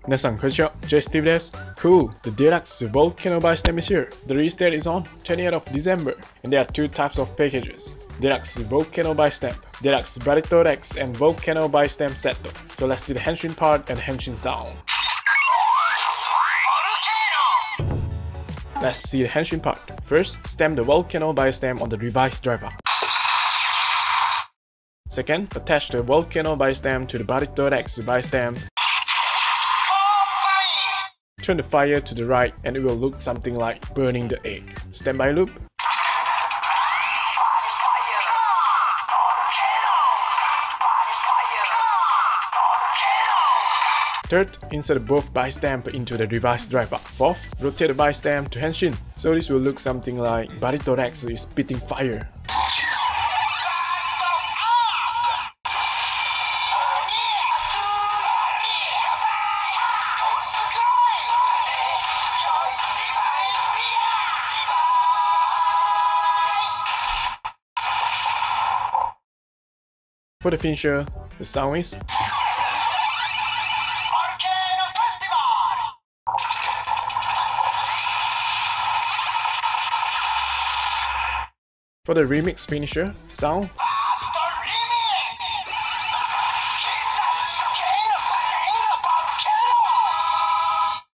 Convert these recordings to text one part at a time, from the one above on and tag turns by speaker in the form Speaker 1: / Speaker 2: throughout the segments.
Speaker 1: Nesan konnichiwa, J Steve desu. Cool, the Deluxe Volcano buy stamp is here. The release date is on 28th of December, and there are two types of packages. Deluxe Volcano buy stamp, Deluxe Barito Rex, and Volcano buy stamp set. So let's see the henshin part and henshin sound. Let's see the henshin part. First, stamp the Volcano buy stamp on the revised driver. Second, attach the Volcano buy stamp to the Barito Rex buy stamp. Turn the fire to the right and it will look something like burning the egg. Standby loop. Third, insert both buy stamp into the revised driver. Fourth, rotate the buy stamp to henshin. So this will look something like Barito Rex is spitting fire. For the finisher, the sound is. For the remix finisher, sound.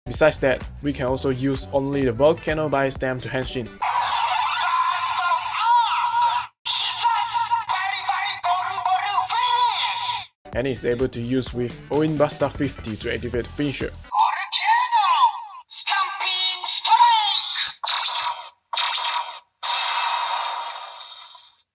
Speaker 1: Besides that, we can also use only the Volcano buy stamp to henshin. And is able to use with Oin Buster 50 to activate the finisher.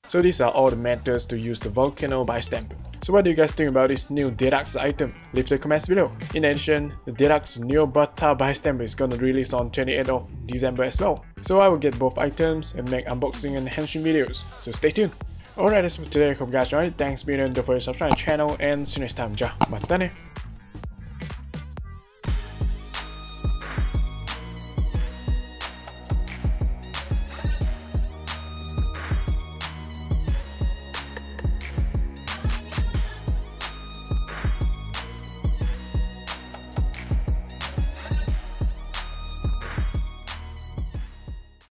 Speaker 1: So these are all the methods to use the Volcano buy stamp. So what do you guys think about this new Deluxe item? Leave the comments below. In addition, the Deluxe Neo Bata buy stamp is gonna release on 28th of December as well. So I will get both items and make unboxing and henshin videos, so stay tuned. Alright, that's for today. Hope you guys enjoyed. Thanks for being on the first subscribe channel and see you next time. Ja, mata ne!